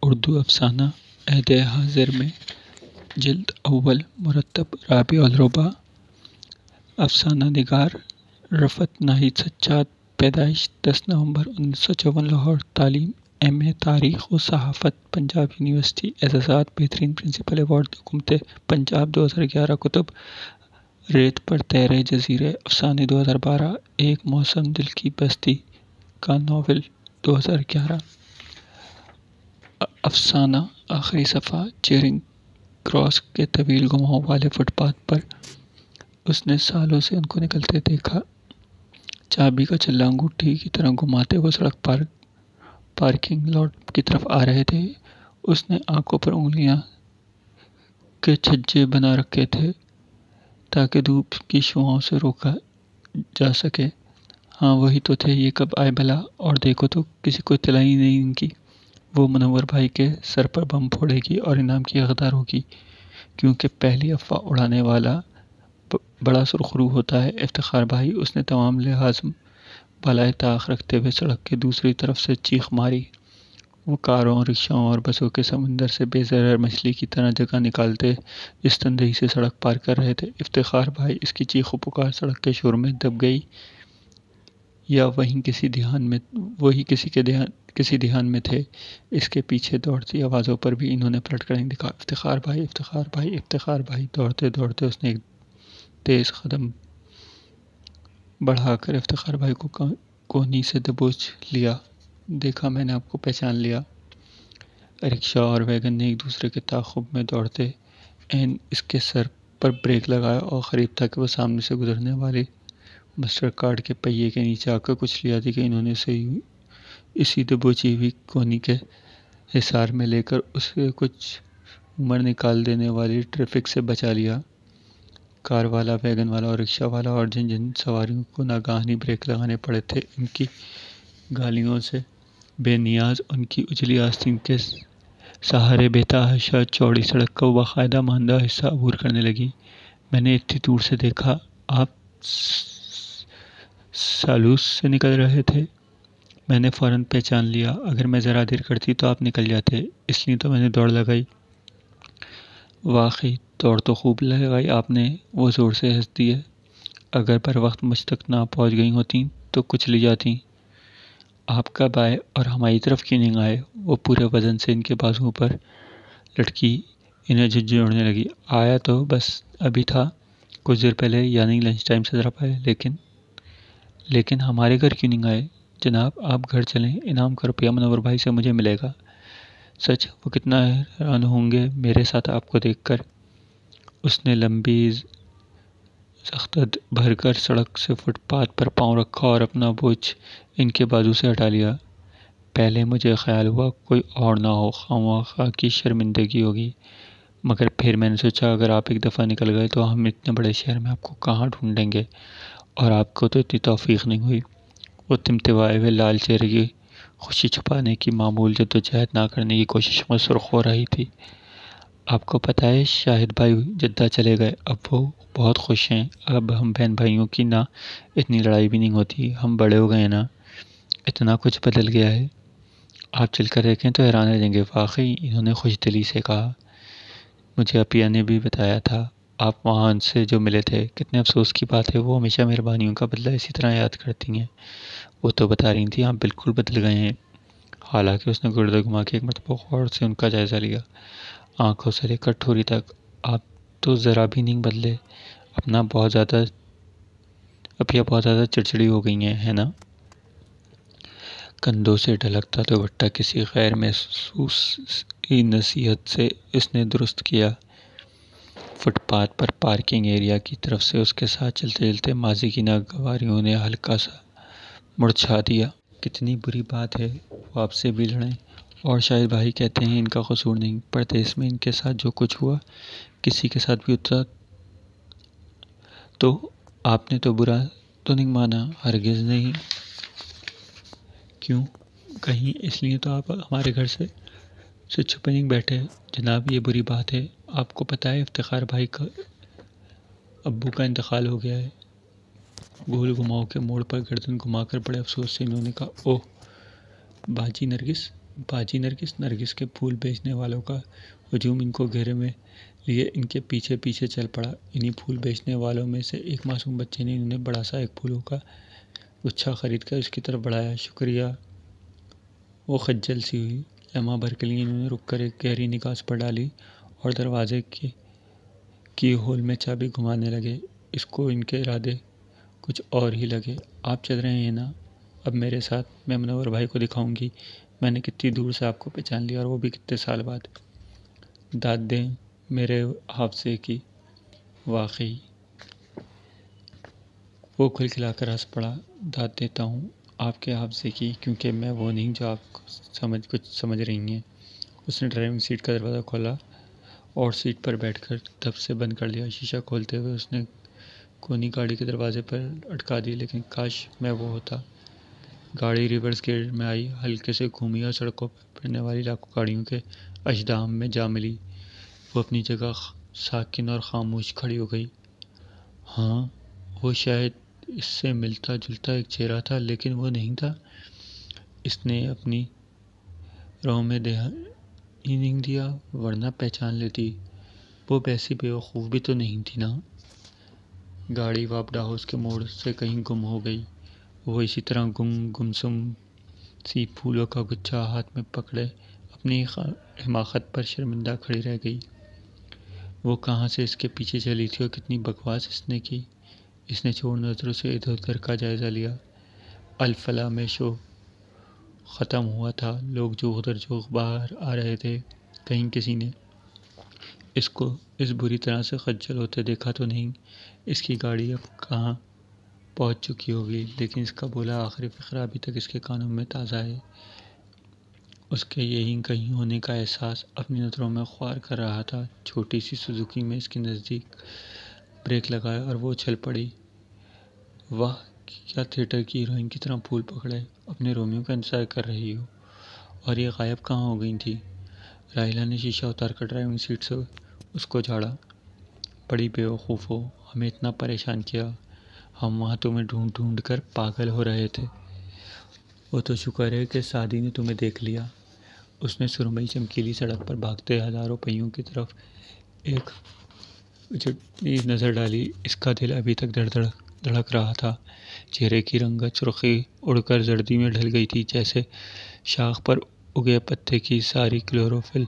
اردو افسانہ عہد حاضر میں جلد اول مرتب رابع الربع افسانہ نگار رفعت ناہید سجاد پیدائش 10 نومبر 1954 لاہور تعلیم ایم اے تاریخ و صحافت پنجاب یونیورسٹی اعزازات بہترین پرنسپل ایوارڈ حکومت پنجاب 2011 کتب ریت پر تیرے جزیرے افسانے 2012 ایک موسم دل کی بستی کا ناول 2011 افسانہ آخری صفحہ چیرنگ کراس کے طویل گماؤں والے فٹ پاتھ پر اس نے سالوں سے ان کو نکلتے دیکھا، چابی کا چلا انگوٹھی کی طرح گھماتے وہ سڑک پارکنگ لاٹ کی طرف آ رہے تھے۔ اس نے آنکھوں پر انگلیاں کے چھجے بنا رکھے تھے تاکہ دھوپ کی شعاعوں سے روکا جا سکے۔ ہاں وہی تو تھے، یہ کب آئے بھلا؟ اور دیکھو تو کسی کو اطلاع ہی نہیں ان کی۔ وہ منور بھائی کے سر پر بم پھوڑے گی اور انعام کی حقدار ہوگی، کیونکہ پہلی افواہ اڑانے والا بڑا سرخرو ہوتا ہے۔ افتخار بھائی، اس نے تمام لحاظ بالائے طاق رکھتے ہوئے سڑک کے دوسری طرف سے چیخ ماری۔ وہ کاروں، رکشاؤں اور بسوں کے سمندر سے بے ضرر مچھلی کی طرح جگہ نکالتے جس تندہی سے سڑک پار کر رہے تھے۔ افتخار بھائی، اس کی چیخ و پکار سڑک کے شور میں دب گئی یا وہیں کسی دھیان میں تھے؟ اس کے پیچھے دوڑتی آوازوں پر بھی انہوں نے پلٹ کر نہیں دیکھا۔ افتخار بھائی، افتخار بھائی، افتخار بھائی! دوڑتے دوڑتے اس نے ایک تیز قدم بڑھا کر افتخار بھائی کو کونی سے دبوچ لیا۔ دیکھا، میں نے آپ کو پہچان لیا۔ رکشا اور ویگن نے ایک دوسرے کے تعاقب میں دوڑتے عین اس کے سر پر بریک لگایا اور قریب تھا کہ وہ سامنے سے گزرنے والی مسٹر کارڈ کے پہیے کے نیچے آ کر کچھ لیا تھی کہ انہوں نے اسے اسی دبوچی ہوئی کونی کے حصار میں لے کر اسے کچھ عمر نکال دینے والی ٹریفک سے بچا لیا۔ کار والا، ویگن والا اور رکشا والا اور جن جن سواریوں کو ناگہانی بریک لگانے پڑے تھے، ان کی گالیوں سے بے نیاز ان کی اجلی آستین کے سہارے بے تحاشا چوڑی سڑک کا وہ باقاعدہ ماندہ حصہ عبور کرنے لگی۔ میں نے اتنی دور سے دیکھا، آپ سالوس سے نکل رہے تھے۔ میں نے فوراً پہچان لیا، اگر میں ذرا دیر کرتی تو آپ نکل جاتے، اس لیے تو میں نے دوڑ لگائی۔ واقعی دوڑ تو خوب لگائی آپ نے، وہ زور سے ہنس دیے۔ اگر بر وقت مجھ تک نہ پہنچ گئی ہوتیں تو کچھ لی جاتیں۔ آپ کب آئے اور ہماری طرف کیوں نہیں آئے؟ وہ پورے وزن سے ان کے بازوؤں پر لٹکی انہیں جھنجھوڑنے لگی۔ آیا تو بس ابھی تھا، کچھ دیر پہلے، یعنی لنچ ٹائم سے ذرا پہلے۔ لیکن ہمارے گھر کیوں نہیں آئے؟ جناب آپ گھر چلیں، انعام کا روپیہ منور بھائی سے مجھے ملے گا۔ سچ؟ وہ کتنا حیران ہوں گے میرے ساتھ آپ کو دیکھ کر۔ اس نے لمبی زغرد بھر کر سڑک سے فٹ پاتھ پر پاؤں رکھا اور اپنا بوجھ ان کے بازو سے ہٹا لیا۔ پہلے مجھے خیال ہوا کوئی اور نہ ہو، خواہ کی شرمندگی ہوگی، مگر پھر میں نے سوچا اگر آپ ایک دفعہ نکل گئے تو ہم اتنے بڑے شہر میں آپ کو کہاں ڈھونڈیں گے، اور آپ کو تو اتنی توفیق نہیں ہوئی۔ وہ تمتمائے ہوئے لال چہرے کی خوشی چھپانے کی معمول جدوجہد نہ کرنے کی کوشش میں سرخ ہو رہی تھی۔ آپ کو پتہ ہے شاہد بھائی جدہ چلے گئے، اب وہ بہت خوش ہیں۔ اب ہم بہن بھائیوں کی نہ اتنی لڑائی بھی نہیں ہوتی، ہم بڑے ہو گئے ہیں نا، اتنا کچھ بدل گیا ہے۔ آپ چل کر دیکھیں تو حیران رہ جائیں گے۔ واقعی؟ انہوں نے خوش دلی سے کہا۔ مجھے عطیہ نے بھی بتایا تھا، آپ وہاں ان سے جو ملے تھے۔ کتنے افسوس کی بات ہے، وہ ہمیشہ مہربانیوں کا بدلہ اسی طرح یاد کرتی ہیں۔ وہ تو بتا رہی تھیں آپ بالکل بدل گئے ہیں۔ حالانکہ اس نے گردہ گھما کے ایک مرتبہ غور سے ان کا جائزہ لیا، آنکھوں سے لے کر ٹھوری تک۔ آپ تو ذرا بھی نہیں بدلے، اب یہ بہت زیادہ چڑچڑی ہو گئی ہیں، ہے نا؟ کندھوں سے ڈھلکتا دوپٹہ کسی غیر محسوس نصیحت سے اس نے درست کیا۔ فٹ پاتھ پر پارکنگ ایریا کی طرف سے اس کے ساتھ چلتے چلتے ماضی کی ناگواریوں نے ہلکا سا مرجھا دیا۔ کتنی بری بات ہے وہ آپ سے بھی لڑیں، اور شاہد بھائی کہتے ہیں ان کا قصور نہیں، پردیس میں ان کے ساتھ جو کچھ ہوا کسی کے ساتھ بھی ہوتا تو آپ نے تو برا تو نہیں مانا؟ ہرگز نہیں۔ کیوں؟ کہیں اس لیے تو آپ ہمارے گھر سے چھپے نہیں بیٹھے؟ جناب یہ بری بات ہے، آپ کو پتہ ہے افتخار بھائی کا ابو کا انتقال ہو گیا ہے۔ گول گھماؤ کے موڑ پر گردن گھما کر بڑے افسوس سے انہوں نے کہا۔ اوہ باجی نرگس، باجی نرگس کے پھول بیچنے والوں کا ہجوم ان کو گھیرے میں لیے ان کے پیچھے پیچھے چل پڑا۔ انہی پھول بیچنے والوں میں سے ایک معصوم بچے نے انہیں بڑا سا ایک پھولوں کا گچھا خرید کر اس کی طرف بڑھایا۔ شکریہ، وہ خجل سی ہوئی۔ لمحہ بھر کے لیے انہوں نے رک کر ایک گہری نگاہ اس پر ڈالی اور دروازے کی ہول میں چابی گھمانے لگے۔ اس کو ان کے ارادے کچھ اور ہی لگے۔ آپ چل رہے ہیں نا اب میرے ساتھ؟ میں منور بھائی کو دکھاؤں گی میں نے کتنی دور سے آپ کو پہچان لیا، اور وہ بھی کتنے سال بعد۔ داد دیں میرے حافظے کی۔ واقعی، وہ کھلکھلا کر ہنس پڑا۔ داد دیتا ہوں آپ کے حافظے کی، کیونکہ میں وہ نہیں جو آپ کچھ سمجھ رہی ہیں۔ اس نے ڈرائیونگ سیٹ کا دروازہ کھولا اور سیٹ پر بیٹھ کر دب سے بند کر لیا۔ شیشہ کھولتے ہوئے اس نے کونی گاڑی کے دروازے پر اٹکا دی۔ لیکن کاش میں وہ ہوتا۔ گاڑی ریورس گیئر میں آئی، ہلکے سے گھومی اور سڑکوں پر پھرنے والی لاکھوں گاڑیوں کے اژدہام میں جا ملی۔ وہ اپنی جگہ ساکن اور خاموش کھڑی ہو گئی۔ ہاں، وہ شاید اس سے ملتا جلتا ایک چہرہ تھا، لیکن وہ نہیں تھا۔ اس نے اپنی رو میں ہی نہیں دیا، ورنہ پہچان لیتی۔ وہ ویسی بیوقوف بھی تو نہیں تھی نا۔ گاڑی وابڈا ہاؤس کے موڑ سے کہیں گم ہو گئی۔ وہ اسی طرح گمسم سی پھولوں کا گچھا ہاتھ میں پکڑے اپنی حماقت پر شرمندہ کھڑی رہ گئی۔ وہ کہاں سے اس کے پیچھے چلی تھی اور کتنی بکواس اس نے کی۔ اس نے چور نظروں سے ادھر ادھر کا جائزہ لیا۔ الفلاح میں شو ختم ہوا تھا۔ لوگ جوخ در جوخ باہر آ رہے تھے۔ کہیں کسی نے اس کو اس بری طرح سے خجل ہوتے دیکھا تو نہیں۔ اس کی گاڑی اب کہاں پہنچ چکی ہوگی، لیکن اس کا بولا آخری فقرہ ابھی تک اس کے کانوں میں تازہ ہے۔ اس کے یہیں کہیں ہونے کا احساس اپنی نظروں میں خوار کر رہا تھا۔ چھوٹی سی سوزوکی میں اس کے نزدیک بریک لگایا اور وہ اچھل پڑی۔ واہ، کیا تھیٹر کی ہیروئن کی طرح پھول پکڑے اپنے رومیو کا انتظار کر رہی ہو۔ اور یہ غائب کہاں ہو گئی تھی؟ راہیلہ نے شیشہ اتار کر ڈرائیونگ سیٹ سے اس کو جھاڑا۔ بڑی بیوقوف ہو، ہمیں اتنا پریشان کیا، ہم وہاں تمہیں ڈھونڈ ڈھونڈ کر پاگل ہو رہے تھے۔ وہ تو شکر ہے کہ سعدی نے تمہیں دیکھ لیا۔ اس نے سرمئی چمکیلی سڑک پر بھاگتے ہزاروں پہیوں کی طرف ایک اچٹی نظر ڈالی۔ اس کا دل ابھی تک دھڑک رہا تھا۔ چہرے کی رنگت سرخی اڑ کر زردی میں ڈھل گئی تھی، جیسے شاخ پر اگے پتے کی ساری کلوروفل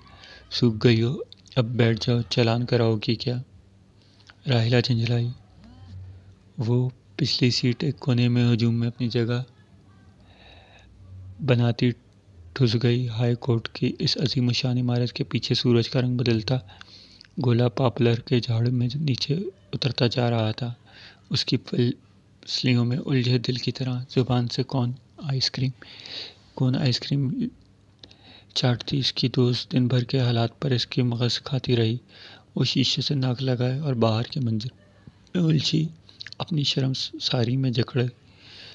سوکھ گئی ہو۔ اب بیٹھ جاؤ، چالان کراؤ گی کیا؟ راہیلہ جھنجھلائی۔ وہ پچھلی سیٹ ایک کونے میں ہجوم میں اپنی جگہ بناتی ٹھس گئی۔ ہائی کورٹ کی اس عظیم الشان عمارت کے پیچھے سورج کا رنگ بدلتا گولا پاپلر کے جھاڑ میں نیچے اترتا جا رہا تھا۔ اس کی پسلیوں میں الجھے دل کی طرح زبان سے کون آئس کریم چاٹتی اس کی دوست دن بھر کے حالات پر اس کی مغز کھاتی رہی۔ وہ شیشے سے ناک لگائے اور باہر کے منظر میں الجھی اپنی شرم ساری میں جکڑے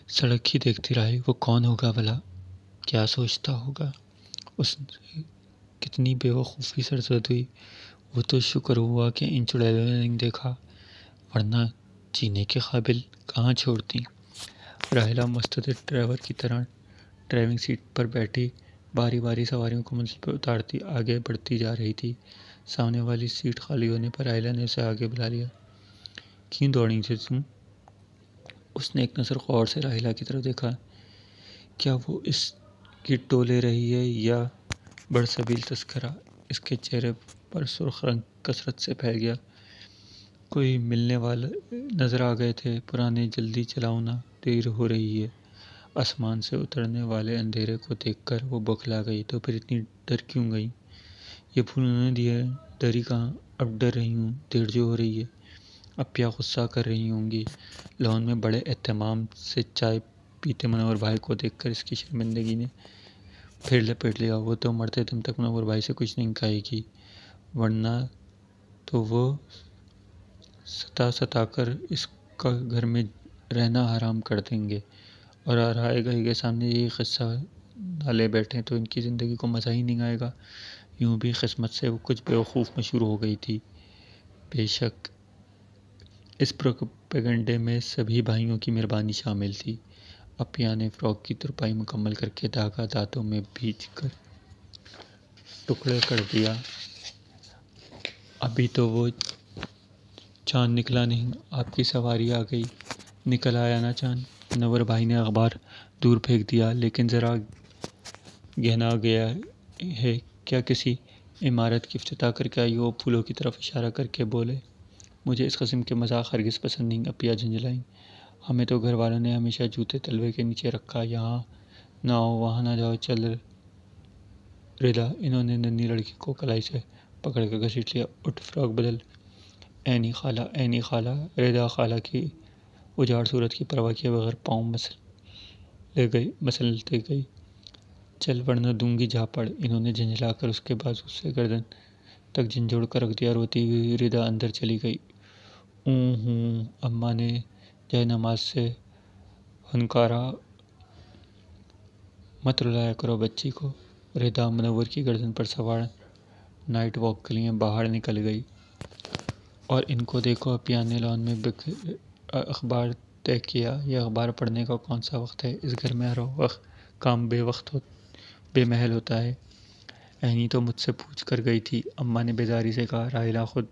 سڑک ہی دیکھتی رہی۔ وہ کون ہوگا بھلا؟ کیا سوچتا ہوگا؟ اس سے کتنی بے وقوفی سرزد ہوئی۔ وہ تو شکر ہوا کہ ان چڑیلوں نے نہیں دیکھا، ورنہ جینے کے قابل کہاں چھوڑتی۔ راہیلہ مستعد ڈرائیور کی طرح ڈرائیونگ سیٹ پر بیٹھی باری باری سواریوں کو منزل پر اتارتی آگے بڑھتی جا رہی تھی۔ سامنے والی سیٹ خالی ہونے پر راہیلہ نے اسے آگے بلا لیا۔ کیوں دوڑی تھی تم؟ اس نے ایک نظر غور سے راہیلہ کی طرف دیکھا۔ کیا وہ اس کی ٹولے رہی ہے یا برسبیل تذکرہ؟ اس کے چہرے پر سرخ رنگ کثرت سے پھیل گیا۔ کوئی ملنے والے نظر آ گئے تھے؟ پرانے، جلدی چلاؤ نا، دیر ہو رہی ہے۔ آسمان سے اترنے والے اندھیرے کو دیکھ کر وہ بوکھلا گئی۔ تو پھر اتنی ڈر کیوں گئی؟ یہ پھول انہوں نے دیے، ڈری کہاں؟ اب ڈر رہی ہوں، دیر جو ہو رہی ہے۔ اب کیا غصہ کر رہی ہوں گی؟ لان میں بڑے اہتمام سے چائے پیتے منور بھائی کو دیکھ کر اس کی شرمندگی نے پھر لپیٹ لیا۔ وہ تو مرتے دم تک منور بھائی سے کچھ نہیں کہے گی، ورنہ تو وہ ستا کر اس کا گھر میں رہنا حرام کر دیں گے، اور رائے گاہی کے سامنے یہی قصہ ڈالے بیٹھیں تو ان کی زندگی کو مزہ ہی نہیں آئے گا۔ یوں بھی قسمت سے وہ کچھ بیوقوف مشہور ہو گئی تھی۔ بے شک اس پروپیگنڈے میں سبھی بھائیوں کی مہربانی شامل تھی۔ اپیا نے فراق کی ترپائی مکمل کر کے دھاگا دانتوں میں بھیج کر ٹکڑے کر دیا۔ ابھی تو وہ چاند نکلا نہیں، آپ کی سواری آ گئی۔ نکل آیا نا چاند؟ منور بھائی نے اخبار دور پھینک دیا۔ لیکن ذرا گہنا گیا ہے کیا کسی عمارت کی افتتاح کر کے آئی ہو؟ پھولوں کی طرف اشارہ کر کے بولے۔ مجھے اس قسم کے مذاق ہرگز پسند نہیں، اپیا جھنجھلائیں۔ ہمیں تو گھر والوں نے ہمیشہ جوتے تلوے کے نیچے رکھا، یہاں نہ آؤ وہاں نہ جاؤ۔ چل ردا، انہوں نے ننھی لڑکی کو کلائی سے پکڑ کر گھسیٹ لیا۔ اٹھ، فراق بدل۔ عینی خالہ، عینی خالہ۔ ردا خالہ کی اجاڑ صورت کی پرواہ کیے بغیر پاؤں مسلتے گئی۔ چل ورنہ دوں گی جھاپڑ۔ انہوں نے جھنجھلا کر اس کے بازو سے گردن تک جھنجھوڑ کر رکھ دیا۔ روتی ہوئی ردا اندر چلی گئی۔ اوں ہوں، اماں نے جائے نماز سے ہنکارا، مت رلایا کرو بچی کو۔ ردا منور کی گردن پر سوار نائٹ واک کے لیے باہر نکل گئی۔ اور ان کو دیکھو، اپیا نے لان میں اخبار طے کیا۔ یہ اخبار پڑھنے کا کون سا وقت ہے؟ اس گھر میں ہر وقت کام بے محل ہوتا ہے۔ عینی تو مجھ سے پوچھ کر گئی تھی، اماں نے بیزاری سے کہا۔ راحلہ خود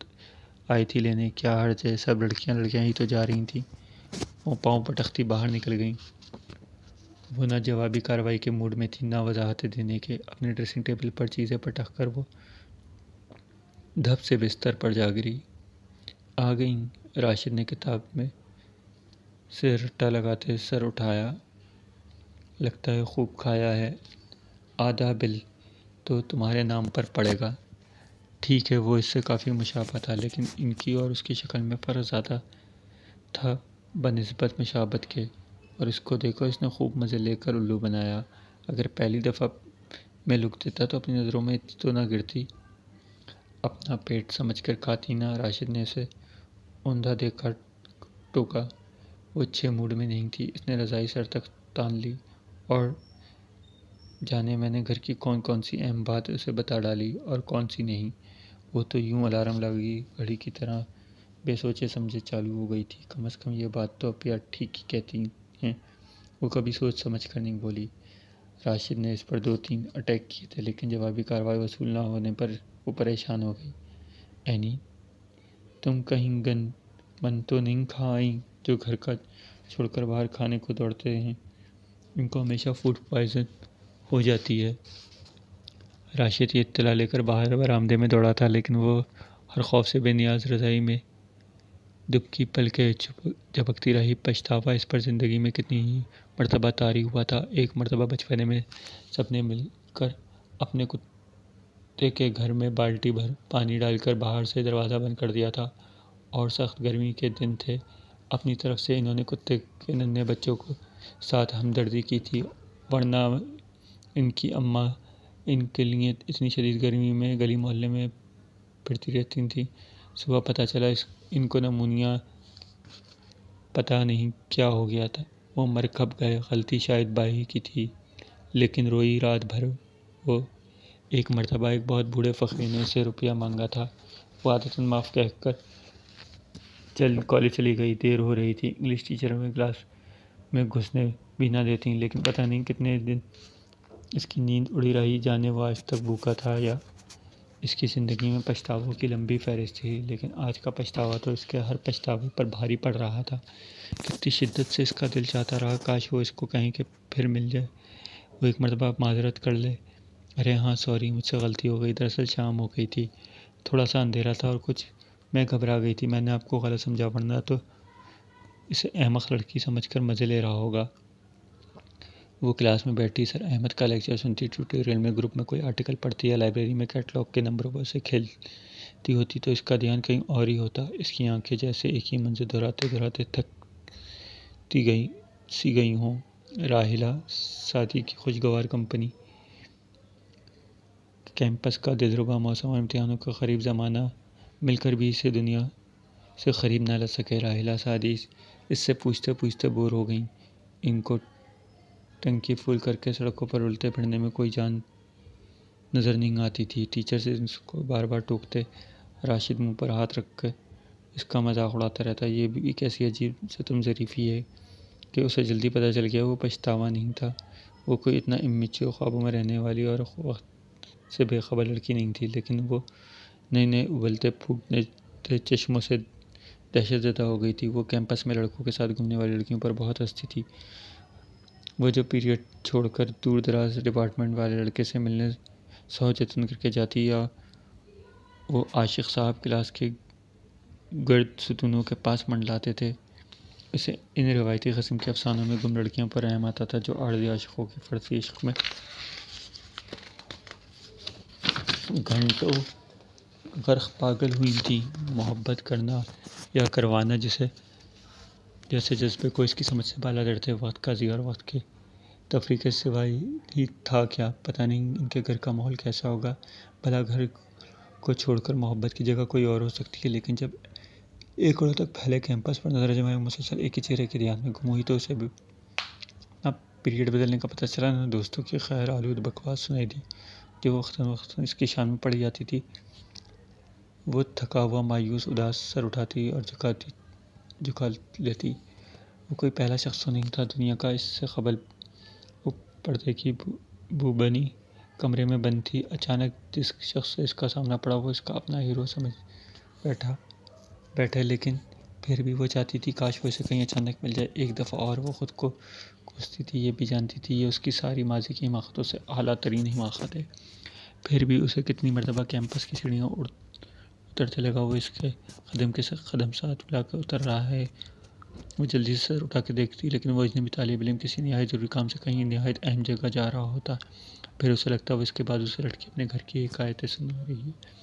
آئی تھی لینے، کیا حرج ہے، سب لڑکیاں ہی تو جا رہی تھیں۔ وہ پاؤں پٹکتی باہر نکل گئیں۔ وہ نہ جوابی کارروائی کے موڈ میں تھی نہ وضاحتیں دینے کے۔ اپنے ڈریسنگ ٹیبل پر چیزیں پٹک کر وہ دھپ سے بستر پر جا گری۔ آ گئیں؟ راشد نے کتاب میں سے رٹا لگاتے سر اٹھایا۔ لگتا ہے خوب کھایا ہے۔ آدھا بل تو تمہارے نام پر پڑے گا۔ ٹھیک ہے، وہ اس سے کافی مشابہ تھا، لیکن ان کی اور اس کی شکل میں فرق زیادہ تھا بنسبت مشابہت کے۔ اور اس کو دیکھو، اس نے خوب مزے لے کر الو بنایا۔ اگر پہلی دفعہ میں لک دیتا تو اپنی نظروں میں اتنی تو نہ گرتی۔ اپنا پیٹ سمجھ کر کھاتی نا؟ راشد نے اسے اوندھا دیکھ کر ٹوکا۔ وہ اچھے موڈ میں نہیں تھی۔ اس نے رضائی سر تک تان لی اور جانے میں نے گھر کی کون سی اہم بات اسے بتا ڈالی اور کون سی نہیں۔ وہ تو یوں الارم لگی گھڑی کی طرح بے سوچے سمجھے چالو ہو گئی تھی۔ کم از کم یہ بات تو اپیا ٹھیک ہی کہتی ہیں، وہ کبھی سوچ سمجھ کر نہیں بولی۔ راشد نے اس پر 2-3 اٹیک کیے تھے، لیکن جوابی کارروائی وصول نہ ہونے پر وہ پریشان ہو گئی۔ عینی، تم کہیں گن من تو نہیں کھا آئیں جو گھر کا چھوڑ کر باہر کھانے کو دوڑتے ہیں؟ ان کو ہمیشہ فوڈ پوائزن ہو جاتی ہے۔ راشد یہ اطلاع لے کر باہر برآمدے میں دوڑا تھا، لیکن وہ ہر خوف سے بے نیاز رضائی میں دبکی پلکیں جھپکتی رہی۔ پچھتاوا اس پر زندگی میں کتنی ہی مرتبہ طاری ہوا تھا۔ ایک مرتبہ بچپنے میں سب نے مل کر اپنے کتے کے گھر میں بالٹی بھر پانی ڈال کر باہر سے دروازہ بند کر دیا تھا، اور سخت گرمی کے دن تھے۔ اپنی طرف سے انہوں نے کتے کے ننھے بچوں کے ساتھ ہمدردی کی تھی، ورنہ ان کی اماں ان کے لیے اتنی شدید گرمی میں گلی محلے میں پھرتی رہتی تھیں۔ صبح پتہ چلا ان کو نمونیا پتہ نہیں کیا ہو گیا تھا۔ وہ مر کب گئے؟ غلطی شاید بائی کی تھی، لیکن روئی رات بھر وہ۔ ایک مرتبہ ایک بہت بوڑھے فقیر نے اسے روپیہ مانگا تھا۔ وہ عادتاً معاف کہہ کر کالج چلی گئی۔ دیر ہو رہی تھی۔ انگلش ٹیچر ہمیں کلاس میں گھسنے بھی نہ دیتیں، لیکن پتہ نہیں کتنے دن اس کی نیند اڑی رہی، جانے وہ آج تک بھوکا تھا یا۔ اس کی زندگی میں پچھتاووں کی لمبی فہرست تھی، لیکن آج کا پچھتاوا تو اس کے ہر پچھتاوے پر بھاری پڑ رہا تھا۔ کتنی شدت سے اس کا دل چاہتا رہا کاش وہ اس کو کہیں کہ پھر مل جائے، وہ ایک مرتبہ معذرت کر لے۔ ارے ہاں سوری، مجھ سے غلطی ہو گئی، دراصل شام ہو گئی تھی، تھوڑا سا اندھیرا تھا اور کچھ میں گھبرا گئی تھی، میں نے آپ کو غلط سمجھا، ورنہ تو اسے احمق لڑکی سمجھ کر مزے لے رہا ہوگا۔ وہ کلاس میں بیٹھی سر احمد کا لیکچر سنتی، ٹیوٹوریل میں گروپ میں کوئی آرٹیکل پڑھتی یا لائبریری میں کیٹلاگ کے نمبروں پر سے کھیلتی ہوتی تو اس کا دھیان کہیں اور ہی ہوتا۔ اس کی آنکھیں جیسے ایک ہی منظر دہراتے تھکتی گئی ہوں۔ راحلہ سعدی کی خوشگوار کمپنی، کیمپس کا دلربا موسم اور امتحانوں کا قریب زمانہ مل کر بھی اسے دنیا سے قریب نہ لا سکے۔ راحلہ سعدی اس سے پوچھتے بور ہو گئیں۔ ان کو ٹنکی فل کر کے سڑکوں پر رولتے پھرنے میں کوئی جان نظر نہیں آتی تھی۔ ٹیچر سے اس کو بار بار ٹوکتے۔ راشد منہ پر ہاتھ رکھ کے اس کا مذاق اڑاتا رہتا۔ یہ بھی کیسی عجیب ستم ظریفی ہے کہ اسے جلدی پتہ چل گیا وہ پچھتاوا نہیں تھا، وہ کوئی اتنا امیچور خوابوں میں رہنے والی اور وقت سے بے خبر لڑکی نہیں تھی، لیکن وہ نئے نئے ابلتے پھوٹتے چشموں سے دہشت زدہ ہو گئی تھی۔ وہ کیمپس میں لڑکوں کے ساتھ گھومنے والی لڑکیوں پر بہت ہنستی تھی۔ وہ جو پیریڈ چھوڑ کر دور دراز ڈپارٹمنٹ والے لڑکے سے ملنے 100 جتن کر کے جاتی، یا وہ عاشق صاحب کلاس کے گرد ستونوں کے پاس منڈلاتے تھے، اسے ان روایتی قسم کے افسانوں میں گم لڑکیوں پر رحم آتا تھا جو عارضی عاشقوں کے فرضی عشق میں گھنٹوں غرق پاگل ہوئی تھیں۔ محبت کرنا یا کروانا جیسے جذبے کو اس کی سمجھ سے بالا چڑھتے وقت قاضی اور وقت کے تفریح کے سوائے ہی تھا کیا؟ پتہ نہیں ان کے گھر کا ماحول کیسا ہوگا، بھلا گھر کو چھوڑ کر محبت کی جگہ کوئی اور ہو سکتی ہے، لیکن جب ایکڑوں تک پھیلے کیمپس پر نظر جمائے مسلسل ایک ہی چہرے کی دھیان میں گم ہوئی تو اسے نہ پیریڈ بدلنے کا پتہ چلا، نہ دوستوں کی خیر آلود بکواس سنائی دی جو وقتاً اس کی شان میں پڑی جاتی تھی۔ وہ تھکا ہوا، مایوس، اداس سر اٹھاتی اور جھکا لیتی۔ وہ کوئی پہلا شخص تو نہیں تھا دنیا کا، اس سے قبل وہ پردے کی بو بنی کمرے میں بند تھی۔ اچانک جس شخص سے اس کا سامنا پڑا وہ اس کا اپنا ہیرو سمجھ بیٹھے، لیکن پھر بھی وہ چاہتی تھی کاش وہ اسے کہیں اچانک مل جائے ایک دفعہ اور۔ وہ خود کو کوستی تھی، یہ بھی جانتی تھی یہ اس کی ساری ماضی کی حماقتوں سے اعلیٰ ترین حماقت ہے، پھر بھی اسے کتنی مرتبہ کیمپس کی سیڑھیاں اترتے لگا وہ اس کے قدم کے قدم ساتھ ملا کر اتر رہا ہے۔ وہ جلدی سے سر اٹھا کے دیکھتی، لیکن وہ اجنبی طالب علم کسی نہایت ضروری کام سے کہیں نہایت اہم جگہ جا رہا ہوتا۔ پھر اسے لگتا وہ اس کے بازو سے لڑکی اپنے گھر کی حکایتیں سنا رہی ہے۔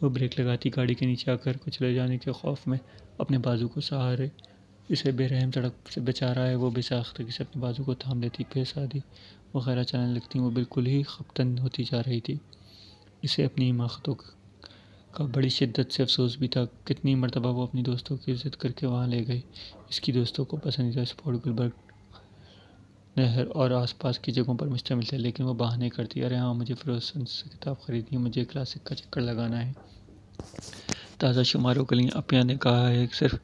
وہ بریک لگاتی، گاڑی کے نیچے آ کر کچھ لے جانے کے خوف میں اپنے بازو کو سہارے اسے بے رحم سڑک سے بچا رہا ہے۔ وہ بے ساختگی سے اپنے بازو کو تھام لیتی، پیش آدھی وغیرہ چلانے لگتی۔ وہ بالکل ہی خپتن ہوتی جا رہی تھی۔ اسے اپنی حماقتوں کا بڑی شدت سے افسوس بھی تھا۔ کتنی مرتبہ وہ اپنی دوستوں کی عزت کر کے وہاں لے گئی۔ اس کی دوستوں کو پسندیدہ اسپاٹ گلبرگ نہر اور آس پاس کی جگہوں پر مشتمل تھے، لیکن وہ بہانے کرتی، ارے ہاں مجھے فروزن سے کتاب خریدنی ہے، مجھے کلاسک کا چکر لگانا ہے۔ تازہ شماروں کے لیے اپیا نے کہا ہے صرف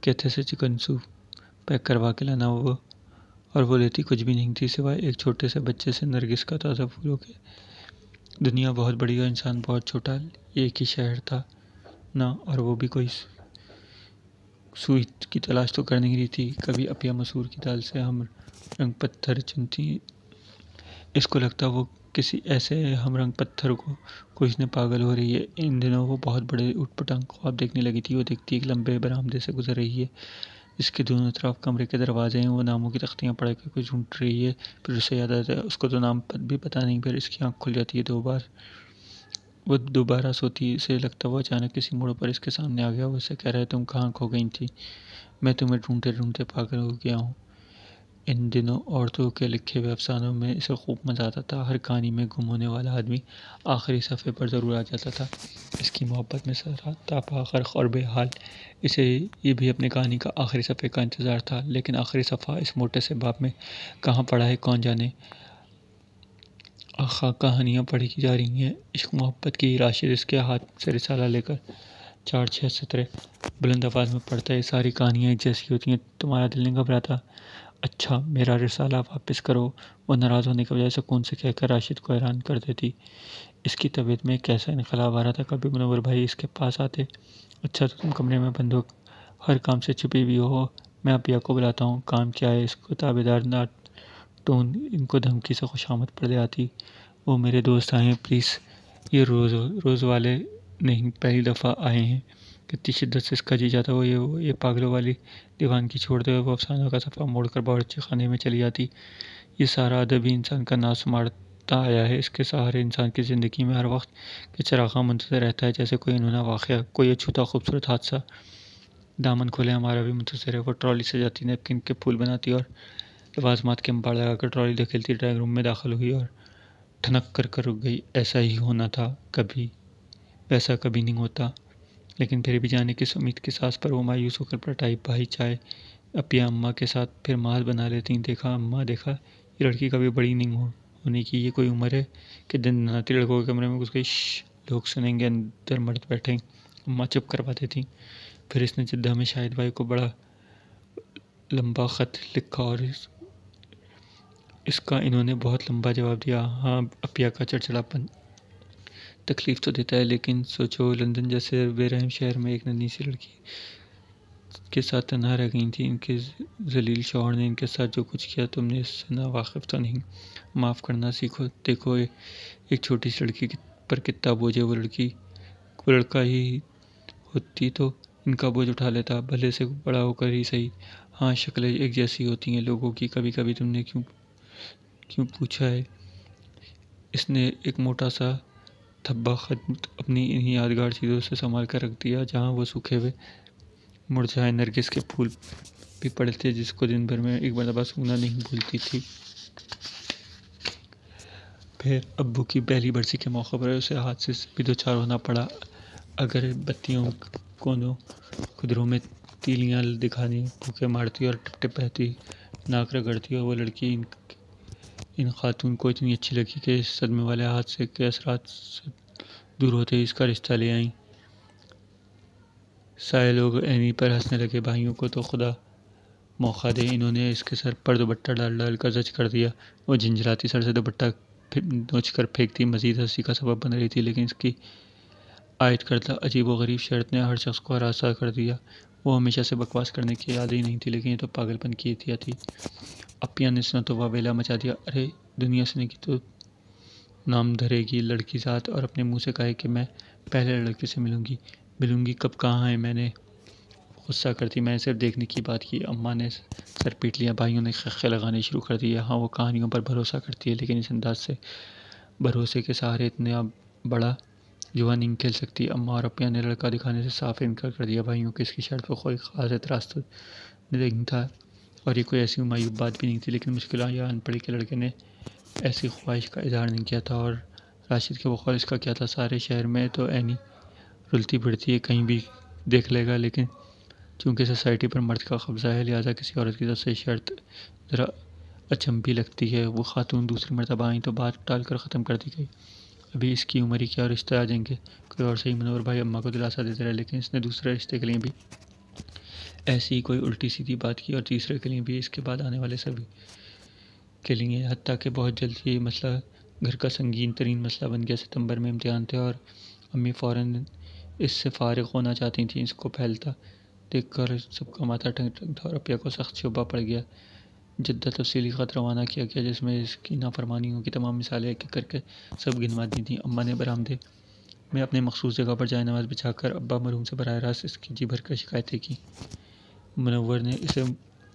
کیتھے سے چکن سوپ پیک کروا کے لانا، اور وہ لیتی کچھ بھی نہیں تھی سوائے ایک چھوٹے سے بچے سے نرگس کا تازہ پھولوں کے۔ دنیا بہت بڑی اور انسان بہت چھوٹا، یہ ایک ہی شہر تھا نا، اور وہ بھی کوئی سوئی کی تلاش تو کر نہیں رہی تھی۔ کبھی اپیا مسور کی دال سے ہم رنگ پتھر چنتی، اس کو لگتا وہ کسی ایسے ہم رنگ پتھر کو کوئچنے پاگل ہو رہی ہے۔ ان دنوں وہ بہت بڑے اٹھ پٹانگ خواب دیکھنے لگی تھی۔ وہ دیکھتی ایک لمبے برآمدے سے گزر رہی ہے جس کے دونوں طرف کمرے کے دروازے ہیں۔ وہ ناموں کی تختیاں پڑھ کے کچھ ڈھونڈ رہی ہے، پھر اسے یاد آتا ہے اس کو تو نام بھی پتہ نہیں، پھر اس کی آنکھ کھل جاتی ہے۔ وہ دوبارہ سوتی، اسے لگتا وہ اچانک کسی موڑ پر اس کے سامنے آ گیا۔ وہ اسے کہہ رہا ہے تم کہاں کھو گئی تھی، میں تمہیں ڈھونڈتے ڈھونڈتے پاگل ہو گیا ہوں۔ ان دنوں عورتوں کے لکھے ہوئے افسانوں میں اسے خوب مزہ آتا تھا۔ ہر کہانی میں گم ہونے والا آدمی آخری صفحے پر ضرور آ جاتا تھا۔ اس کی محبت میں سراپا غرق اور بے حال، اسے یہ بھی اپنی کہانی کا آخری صفحے کا انتظار تھا، لیکن آخری صفحہ اس موٹے سے باب میں کہاں پڑا ہے کون جانے۔ آخا کہانیاں پڑھی جا رہی ہیں عشق محبت کی۔ راشد اس کے ہاتھ سے رسالہ لے کر 4-6 سطریں بلند آواز میں پڑھتا ہے، یہ ساری کہانیاں ایک جیسی ہوتی ہیں، تمہارا دل نہیں گھبراتا؟ اچھا میرا رسالہ واپس کرو۔ وہ ناراض ہونے کے بجائے سکون سے کہہ کر راشد کو حیران کر دیتی۔ اس کی طبیعت میں کیسا انقلاب آ رہا تھا۔ کبھی منور بھائی اس کے پاس آتے، اچھا تو تم کمرے میں بند ہو ہر کام سے چھپی ہوئی ہو، میں اپیا کو بلاتا ہوں، کام کیا ہے؟ اس کو تابع دار ٹون ان کو دھمکی سے خوشامد پڑھ دے آتی۔ وہ میرے دوست آئے ہیں پلیز، یہ روز والے نہیں پہلی دفعہ آئے ہیں۔ کتنی شدت سے اس کا جی جاتا وہ یہ پاگلوں والی دیوانگی چھوڑ دے، وہ افسانوں کا صفحہ موڑ کر باورچی خانے میں چلی جاتی۔ یہ سارا ادب ہی انسان کا ناس مارتا آیا ہے، اس کے سہارے انسان کی زندگی میں ہر وقت کے چراغاں منتظر رہتا ہے، جیسے کوئی انہونا واقعہ، کوئی اچھوتا خوبصورت حادثہ دامن کھولے ہمارا بھی منتظر ہے۔ وہ ٹرالی سے جاتی، نیپکن کے پھول بناتی اور لوازمات کے انبار لگا کر ٹرالی دھکیلتی ڈرائنگ روم میں داخل ہوئی اور ٹھنک کر رک گئی۔ ایسا ہی ہونا تھا، کبھی ویسا کبھی نہیں ہوتا، لیکن پھر بھی جانے کس امید کی سانس پر وہ مایوس ہو کر پلٹائی، بھائی چائے؟ اپیا اماں کے ساتھ پھر ماس بنا لیتی۔ دیکھا اماں دیکھا، یہ لڑکی کبھی بڑی نہیں ہونے کی، یہ کوئی عمر ہے کہ دن دناتی لڑکوں کے کمرے میں گھس گئی، لوگ سنیں گے اندر مرد بیٹھے ہیں۔ اماں چپ کروا دیتی۔ پھر اس نے جدہ میں شاہد بھائی کو بڑا لمبا خط لکھا اور اس کا انہوں نے بہت لمبا جواب دیا۔ ہاں اپیا کا چڑچڑاپن تکلیف تو دیتا ہے، لیکن سوچو لندن جیسے بے رحم شہر میں ایک ننھی سی لڑکی کے ساتھ تنہا رہ گئی تھی۔ ان کے ذلیل شوہر نے ان کے ساتھ جو کچھ کیا، تم نے اس سے نا واقف تو نہیں؟ معاف کرنا سیکھو۔ دیکھو ایک چھوٹی سی لڑکی پر کتنا بوجھ ہے۔ وہ لڑکا ہی ہوتی تو ان کا بوجھ اٹھا لیتا، بھلے سے بڑا ہو کر ہی صحیح۔ ہاں، شکلیں ایک جیسی ہوتی ہیں لوگوں کی، کبھی کبھی تم نے کیوں پوچھا ہے؟ اس نے ایک موٹا سا تھبا خط اپنی انہی یادگار چیزوں سے سنبھال کر رکھ دیا، جہاں وہ سوکھے ہوئے مرجھائے نرگس کے پھول بھی پڑے تھے، جس کو دن بھر میں ایک مرتبہ سونگھنا نہیں بھولتی تھی۔ پھر ابو کی پہلی برسی کے موقع پر اسے حادثے سے بھی دوچار ہونا پڑا۔ اگر بتیوں کونوں کھدروں میں تیلیاں دکھانے، پھوکے مارتی اور ٹپ ٹپ بہتی ناک رگڑتی، اور وہ لڑکی ان خاتون کو اتنی اچھی لگی کہ اس صدمے والے حادثے کے اثرات سے دور ہوتے ہی اس کا رشتہ لے آئیں۔ سارے لوگ اینی پر ہنسنے لگے۔ بھائیوں کو تو خدا موقع دے، انہوں نے اس کے سر پر دوپٹہ ڈال ڈال کر زچ کر دیا۔ وہ جھنجھلاتی سر سے دوپٹہ نوچ کر پھینکتی، مزید ہنسی کا سبب بن رہی تھی، لیکن اس کی عائد کردہ عجیب و غریب شرط نے ہر شخص کو ہراساں کر دیا۔ وہ ہمیشہ سے بکواس کرنے کی عادی نہیں تھی، لیکن یہ تو پاگل پن کی عطیہ تھی۔ اپیا نے سنا تو واویلا مچا دیا۔ ارے دنیا سے کی تو نام دھرے گی لڑکی ذات، اور اپنے منہ سے کہے کہ میں پہلے لڑکے سے ملوں گی کب، کہاں ہے؟ میں نے غصہ کرتی، میں نے صرف دیکھنے کی بات کی۔ اماں نے سر پیٹ لیا۔ بھائیوں نے خخے لگانے شروع کر دیے۔ ہاں، وہ کہانیوں پر بھروسہ کرتی ہے، لیکن اس انداز سے بھروسے کے سہارے اتنا بڑا جوا نہیں کھیل سکتی۔ اماں اور اپیا نے لڑکا دکھانے سے صاف انکار کر دیا۔ بھائیوں کے اس کی شرط پر کوئی خاص اعتراض تو نہیں تھا، اور یہ کوئی ایسی معیوب بات بھی نہیں تھی، لیکن مشکلات یا ان پڑھی کے لڑکے نے ایسی خواہش کا اظہار نہیں کیا تھا، اور راشد کے بقول اس کا کیا تھا؟ سارے شہر میں تو اینی رلتی پھرتی ہے، کہیں بھی دیکھ لے گا، لیکن چونکہ سوسائٹی پر مرد کا قبضہ ہے، لہٰذا کسی عورت کی طرف سے شرط ذرا اچنبھی لگتی ہے۔ وہ خاتون دوسری مرتبہ آئیں تو بات ٹال کر ختم کر دی گئی۔ ابھی اس کی عمر ہی کیا، رشتہ آ جائیں گے کوئی اور صحیح۔ منور بھائی اماں کو دلاسا دیتے رہے، لیکن اس نے دوسرے رشتے کے لیے بھی ایسی ہی کوئی الٹی سیدھی بات کی، اور تیسرے کے لیے بھی، اس کے بعد آنے والے سبھی کے لیے، حتیٰ کہ بہت جلد یہ مسئلہ گھر کا سنگین ترین مسئلہ بن گیا۔ ستمبر میں امتحان تھے اور امی فوراً اس سے فارغ ہونا چاہتی تھیں۔ اس کو پھیلتا دیکھ کر سب کا ماتھا ٹھنڈا تھا، اور اپیا کو سخت شبہ پڑ گیا۔ جدہ تفصیلی خط روانہ کیا گیا، جس میں اس کی نافرمانیوں کی تمام مثالیں ایک ایک کر کے سب گنوا دی تھیں۔ اماں نے برآمدے میں اپنے مخصوص جگہ پر جائے نماز بچھا کر ابا مرحوم سے براہ راست اس کی جی بھر کر شکایتیں کی۔ منور نے اسے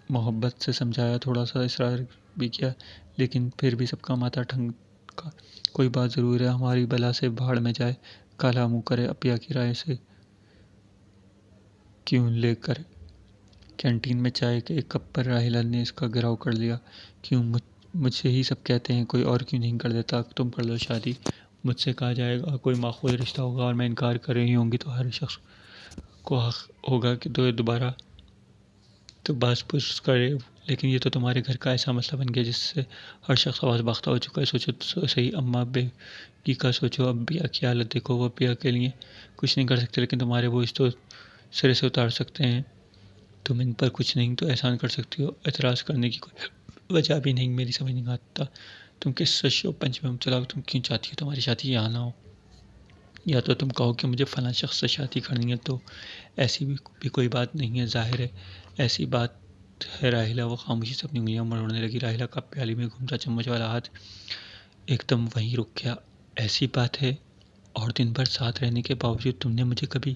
محبت سے سمجھایا، تھوڑا سا اصرار بھی کیا، لیکن پھر بھی سب کا ماتھا ٹھنکا۔ کوئی بات ضرور ہے، ہماری بلا سے بھاڑ میں جائے، کالا منہ کرے۔ اپیا کی رائے سے کیوں لے کر کینٹین میں چائے کے ایک کپ پر راحیلہ نے اس کا گھراؤ کر لیا۔ کیوں؟ مجھ سے ہی سب کہتے ہیں، کوئی اور کیوں نہیں کر دیتا؟ تم کر لو شادی، مجھ سے کہا جائے گا کوئی ماخوذ رشتہ ہوگا اور میں انکار کر رہی ہوں گی تو ہر شخص کو حق ہوگا کہ دوبارہ تو باز پرس کرے۔ لیکن یہ تو تمہارے گھر کا ایسا مسئلہ بن گیا جس سے ہر شخص آواز باختہ ہو چکا ہے۔ سوچو تو صحیح اماں بیگی کا سوچو، ابیا کی حالت دیکھو۔ وہ ابیا کے لیے کچھ نہیں کر سکتے، لیکن تمہارے بوجھ تو سرے سے اتار سکتے ہیں۔ تم ان پر کچھ نہیں تو احسان کر سکتی ہو، اعتراض کرنے کی کوئی وجہ بھی نہیں۔ میری سمجھ نہیں آتا تم کس سش و پنچ میں مبتلا ہو، تم کیوں چاہتی ہو تمہاری شادی یہاں نہ ہو؟ یا تو تم کہو کہ مجھے فلاں شخص سے شادی کرنی ہے، تو ایسی بھی کوئی بات نہیں ہے، ظاہر ہے ایسی بات ہے۔ راحیلہ وہ خاموشی سے اپنی انگلیاں مروڑنے لگی۔ راحیلہ کا پیالی میں گھومتا چمچ والا ہاتھ ایک دم وہیں رک گیا۔ ایسی بات ہے، اور دن بھر ساتھ رہنے کے باوجود تم نے مجھے کبھی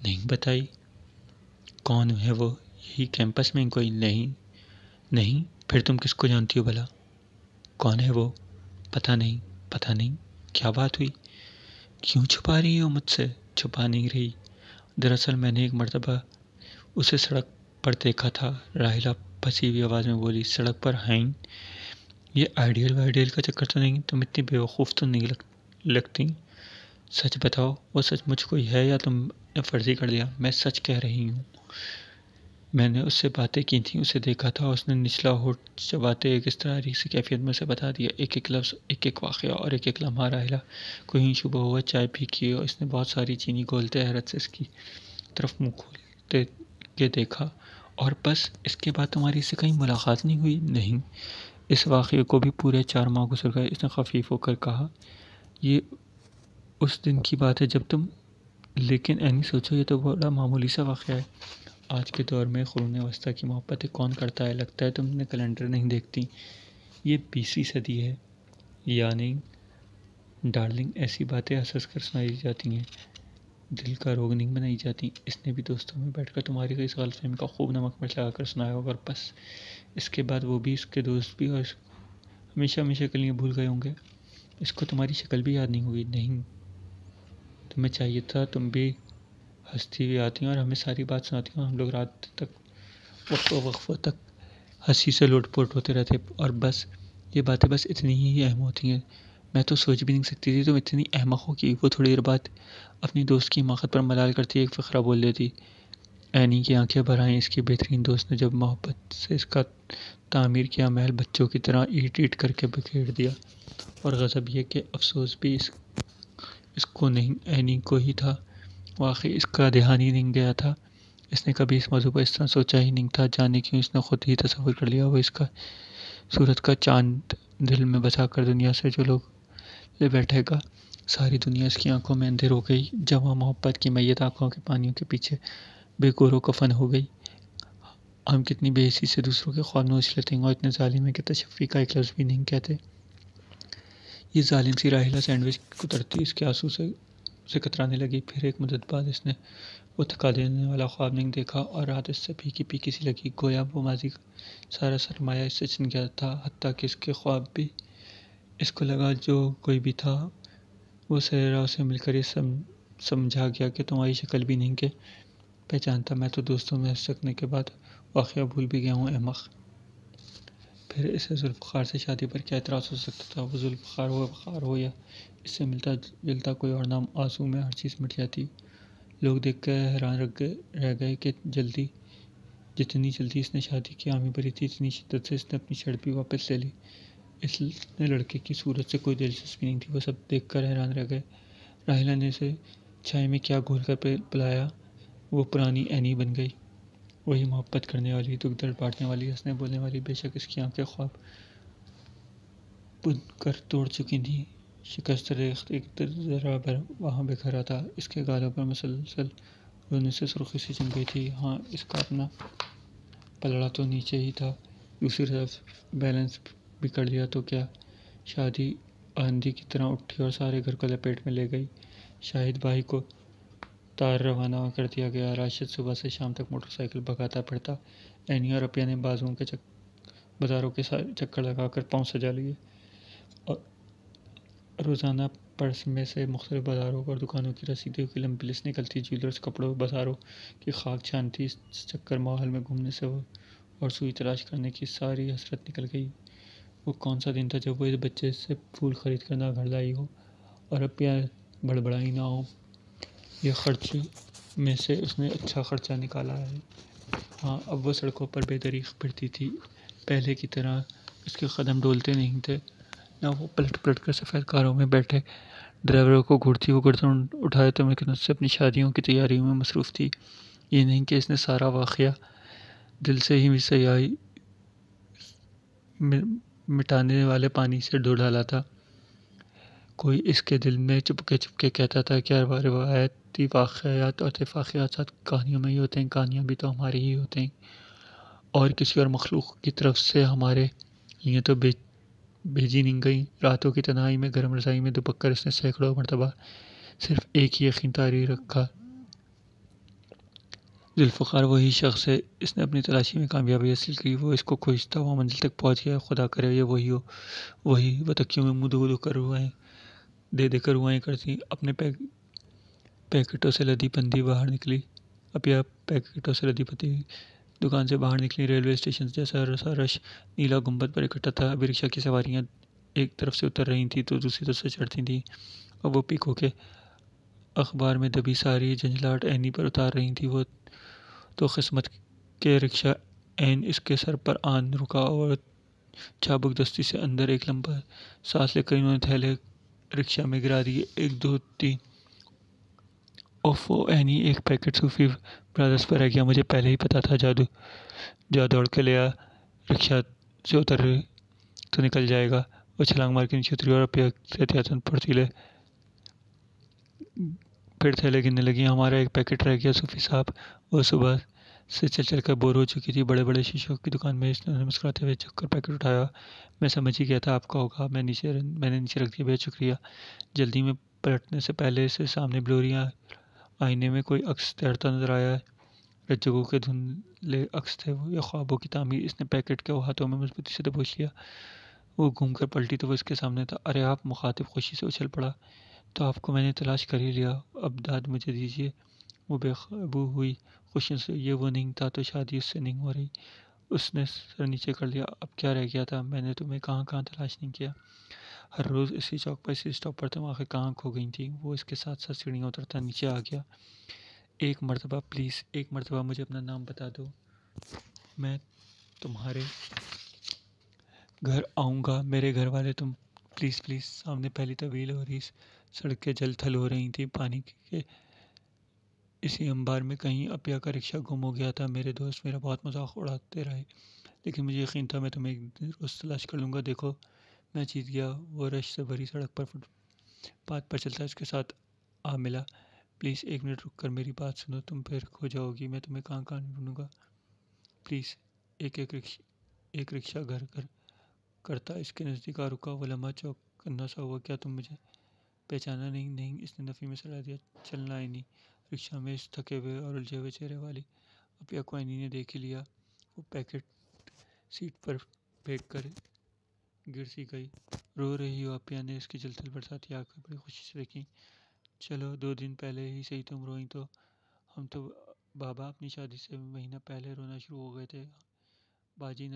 نہیں بتائی؟ کون ہے وہ؟ یہی کیمپس میں کوئی؟ نہیں؟ پھر تم کس کو جانتی ہو بھلا؟ کون ہے وہ؟ پتہ نہیں۔ کیا بات ہوئی؟ کیوں چھپا رہی ہو مجھ سے؟ چھپا نہیں رہی، دراصل میں نے ایک مرتبہ اسے سڑک پر دیکھا تھا۔ راحیلہ پھنسی ہوئی آواز میں بولی۔ سڑک پر؟ ہیں؟ یہ آئیڈیل کا چکر تو نہیں؟ تم اتنی بیوقوف تو نہیں لگتی، سچ بتاؤ، وہ سچ مجھ کوئی ہے یا تم نے فرضی کر لیا؟ میں سچ کہہ رہی ہوں، میں نے اس سے باتیں کی تھیں، اسے دیکھا تھا۔ اس نے نچلا ہونٹ چباتے ایک اضطراری سی کیفیت میں سے بتا دیا، ایک ایک لفظ، ایک ایک واقعہ اور ایک ایک لمحہ۔ راحیلہ کو یوں شبہ ہوا چائے پی کی، اور اس نے بہت ساری چینی گھولتے حیرت سے اس کی طرف منہ کھولتے کے دیکھا۔ اور بس اس کے بعد تمہاری اس سے کہیں ملاقات نہیں ہوئی؟ نہیں، اس واقعے کو بھی پورے 4 ماہ گزر گئے، اس نے خفیف ہو کر کہا۔ یہ اس دن کی بات ہے جب تم، لیکن اینی سوچو یہ تو بڑا معمولی سا واقعہ ہے۔ آج کے دور میں قرون وسطیٰ کی محبتیں کون کرتا ہے؟ لگتا ہے تم نے کیلنڈر نہیں دیکھتی۔ یہ 20ویں صدی ہے، یعنی ڈارلنگ ایسی باتیں ہنس ہنس کر سنائی جاتی ہیں، دل کا روگ نہیں بنائی جاتی۔ اس نے بھی دوستوں میں بیٹھ کر تمہاری اس غلط فہمی کا خوب نمک مرچ لگا کر سنایا ہوگا، اور بس اس کے بعد وہ بھی، اس کے دوست بھی، اور ہمیشہ ہمیشہ کے لیے بھول گئے ہوں گے۔ اس کو تمہاری شکل بھی یاد نہیں ہوگی۔ نہیں، تمہیں چاہیے تھا تم بھی ہنستی ہوئی آتی اور ہمیں ساری بات سناتی اور ہم لوگ رات تک وقفوں تک ہنسی سے لوٹ پوٹ ہوتے رہتے، اور بس یہ باتیں بس اتنی ہی اہم ہوتی ہیں۔ میں تو سوچ بھی نہیں سکتی تھی تم اتنی احمق ہو کہ وہ تھوڑی دیر بعد اپنی دوست کی حماقت پر ملال کرتی ایک فقرہ بول دیتی۔ اینی کی آنکھیں بھر آئیں۔ اس کی بہترین دوست نے جب محبت سے اس کا تعمیر کیا محل بچوں کی طرح ایٹ ایٹ کر کے بکھیر دیا، اور غضب یہ کہ افسوس بھی اس کو نہیں، اینی کو ہی تھا۔ واقعی اس کا دھیان ہی نہیں گیا تھا، اس نے کبھی اس موضوع پر اس طرح سوچا ہی نہیں تھا۔ جانے کیوں اس نے خود ہی تصور کر لیا وہ اس کا صورت کا چاند دل میں بسا کر دنیا سے جو لوگ لے بیٹھے گا۔ ساری دنیا اس کی آنکھوں میں اندھیر ہو گئی، جوان محبت کی میت آنکھوں کے پانیوں کے پیچھے بے گور و کفن ہو گئی۔ ہم کتنی بے حسی سے دوسروں کے خواب نوچ لیتے ہیں اور اتنے ظالم ہیں کہ تشفی کا ایک لفظ بھی نہیں کہتے۔ یہ ظالم سی راحلہ سینڈوچ کترتی اس کے آنسو سے کترانے لگی۔ پھر ایک مدت بعد اس نے وہ تھکا دینے والا خواب نہیں دیکھا، اور رات اس سے پھیکی پھیکی سی لگی، گویا وہ ماضی کا سارا سرمایہ اس سے چھن گیا تھا، حتیٰ کہ اس کے خواب بھی۔ اس کو لگا جو کوئی بھی تھا وہ سریرا اسے مل کر یہ سمجھا گیا کہ تمہاری شکل بھی نہیں کہ پہچانتا۔ میں تو دوستوں میں ہنس سکنے کے بعد واقعہ بھول بھی گیا ہوں، احمق۔ پھر اسے ذوالفقار سے شادی پر کیا اعتراض ہو سکتا تھا؟ وہ ذوالفقار ہو، وقار ہو، یا اس سے ملتا جلتا کوئی اور نام، آنسو میں ہر چیز مٹ جاتی۔ لوگ دیکھ کر حیران رہ گئے کہ جتنی جلدی اس نے شادی کی حامی بھری تھی، اتنی شدت سے اس نے اپنی شرط بھی واپس لے لی۔ اس نے لڑکے کی صورت سے کوئی دلچسپی نہیں تھی، وہ سب دیکھ کر حیران رہ گئے۔ راحلہ نے اسے چائے میں کیا گھول کر پلایا، وہ پرانی اینی بن گئی، وہی محبت کرنے والی، دکھ درد بانٹنے والی، ہنسنے بولنے والی۔ بے شک اس کی آنکھیں خواب بن کر توڑ چکی تھیں، شکست ریخت ایک ذرہ بھر وہاں بکھرا تھا، اس کے گالوں پر مسلسل رونے سے سرخی سی جم گئی تھی۔ ہاں، اس کا اپنا پلڑا تو نیچے ہی تھا، دوسری طرف بیلنس بگڑ لیا تو کیا۔ شادی آندھی کی طرح اٹھی اور سارے گھر کو لپیٹ میں لے گئی۔ شاہد بھائی کو تار روانہ کر دیا گیا۔ راشد صبح سے شام تک موٹر سائیکل بھگاتا پھرتا۔ اینی اور اپیا نے بازاروں کے چکر لگا کر پاؤں سجا لیے، اور روزانہ پرس میں سے مختلف بازاروں اور دکانوں کی رسیدوں کی لمبی لسٹ نکلتی، جیولرز، کپڑوں، بازاروں کی خاک چھانتی۔ اس چکر ماحول میں گھومنے سے اور سوئی تلاش کرنے کی ساری حسرت نکل گئی۔ وہ کون سا دن تھا جب وہ اس بچے سے پھول خرید کر نہ گھر لائی ہو اور اپیا بڑبڑائی نہ ہو۔ یہ خرچ میں سے اس نے اچھا خرچہ نکالا ہے۔ ہاں، اب وہ سڑکوں پر بے دریغ پھرتی تھی، پہلے کی طرح اس کے قدم ڈولتے نہیں تھے، نہ وہ پلٹ پلٹ کر سفید کاروں میں بیٹھے ڈرائیوروں کو گھورتی وہ گردن اٹھائے تو، لیکن اس سے اپنی شادیوں کی تیاریوں میں مصروف تھی۔ یہ نہیں کہ اس نے سارا واقعہ دل سے ہی سیاہی مٹانے والے پانی سے دھو ڈالا تھا۔ کوئی اس کے دل میں چپکے چپکے کہتا تھا کہ روایتی واقعات اور اتفاقیات کہانیوں میں ہی ہوتے ہیں، کہانیاں بھی تو ہماری ہی ہوتے ہیں، اور کسی اور مخلوق کی طرف سے ہمارے لیے تو بھیجی نہیں گئی۔ راتوں کی تنہائی میں گرم رضائی میں دبک کر اس نے سینکڑوں مرتبہ صرف ایک ہی یقین طاری رکھا، ذوالفقار وہی شخص ہے۔ اس نے اپنی تلاشی میں کامیابی حاصل کی، وہ اس کو کھوجتا، وہ منزل تک پہنچ گیا۔ خدا کرے یہ وہی ہو۔ وہ تکیوں میں منہ دھو کر دے کر روائیں کرتی، اپنے پیکٹوں سے لدی بندی باہر نکلی۔ اپیا پیکٹوں سے لدی بندی دکان سے باہر نکلی۔ ریلوے اسٹیشن جیسا رش نیلا گنبد پر اکٹھا تھا۔ ابھی رکشہ کی سواریاں ایک طرف سے اتر رہی تھیں تو دوسری طرف سے چڑھتی تھیں، اور وہ پیکو کے اخبار میں دبی ساری جھنجھلاہٹ اینی پر اتار رہی تھی۔ وہ تو قسمت کے رکشہ عین اس کے سر پر آن رکا، اور چابک دستی سے اندر ایک لمبا سانس لے کر انہوں نے تھیلے رکشہ میں گرا دیے۔ 1 2 3۔ اوفو، اینی ایک پیکٹ صوفی برادرز پر رہ گیا۔ مجھے پہلے ہی پتا تھا، جا دوڑ کے لے آ، رکشہ سے اتر تو نکل جائے گا۔ وہ چھلانگ مار کے نیچے اتری اور اپیا سے احتیاطاً پرتیلے پھر تھیلے گرنے لگی. ہمارا ایک پیکٹ رہ گیا. صوفی صاحب وہ صبح سے چل چل کر بور ہو چکی تھی. بڑے بڑے شیشوں کی دکان میں اس نے مسکراتے ہوئے چک کر پیکٹ اٹھایا. میں سمجھ ہی گیا تھا آپ کا ہوگا. میں نے نیچے رکھ دیا. بے شکریہ. جلدی میں پلٹنے سے پہلے سے سامنے بلوریاں آئینے میں کوئی عکس تیرتا نظر آیا. رجگو کے دھندلے عکس تھے یا خوابوں کی تعمیر. اس نے پیکٹ کے ہاتھوں میں مضبوطی سے دبوچ لیا. وہ گھوم کر پلٹی تو وہ اس کے سامنے تھا. ارے آپ! مخاطب خوشی سے اچھل پڑا. تو آپ کو میں نے تلاش کر ہی لیا. اب داد مجھے دیجیے. وہ بے قابو ہوئی خوشی سے. یہ وہ نہیں تھا تو شادی اس سے نہیں ہو رہی. اس نے سر نیچے کر لیا. اب کیا رہ گیا تھا؟ میں نے تمہیں کہاں کہاں تلاش نہیں کیا. ہر روز اسی چوک پر اسی اسٹاپ پر تم آخر کہاں کھو گئی تھی. وہ اس کے ساتھ ساتھ سیڑھیاں اترتا نیچے آ گیا. ایک مرتبہ پلیز، ایک مرتبہ مجھے اپنا نام بتا دو. میں تمہارے گھر آؤں گا. میرے گھر والے تم. Please please. سامنے پہلی طویل اور اس سڑکیں جل تھل ہو رہی تھیں. پانی کے اسی انبار میں کہیں اپیا کا رکشہ گم ہو گیا تھا. میرے دوست میرا بہت مذاق اڑاتے رہے لیکن مجھے یقین تھا میں تمہیں ایک دن روز تلاش کر لوں گا. دیکھو میں جیت گیا. وہ رش سے بھری سڑک پر فٹ پاتھ پر چلتا اس کے ساتھ آ ملا. پلیز ایک منٹ رک کر میری بات سنو. تم پھر کھو جاؤ گی. میں تمہیں کہاں کہاں ڈھونڈوں گا. پلیز. ایک رکشہ گھر گھر کرتا اس کے نزدیک آ رکا. وہ لمحہ چوکنا سا ہوا. کیا تم مجھے پہچانا نہیں؟ نہیں. اس نے نفی میں صلاح دیا. چلنا ہی نہیں. رکشہ میں اس تھکے ہوئے اور الجھے ہوئے چہرے والی اپیا کو عینی نے دیکھ ہی لیا. وہ پیکٹ سیٹ پر پھینک کر گر سی گئی. رو رہی ہو؟ اپیا نے اس کی جلتل برساتی آنکھیں بڑی خوشی سے دیکھیں. چلو 2 دن پہلے ہی صحیح تم روئی تو ہم تو بابا اپنی شادی سے مہینہ پہلے رونا شروع ہو گئے تھے. باجی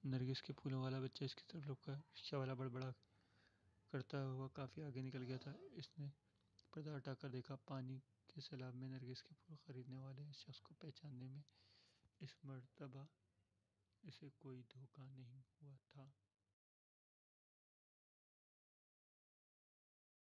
نرگس کے پھولوں والا بچہ اس کی طرف لپکا. رکشہ والا بڑبڑا کرتا ہوا کافی آگے نکل گیا تھا. اس نے پردہ ہٹا کر دیکھا. پانی کے سیلاب میں نرگس کے پھول خریدنے والے اس شخص کو پہچاننے میں اس مرتبہ اسے کوئی دھوکہ نہیں ہوا تھا.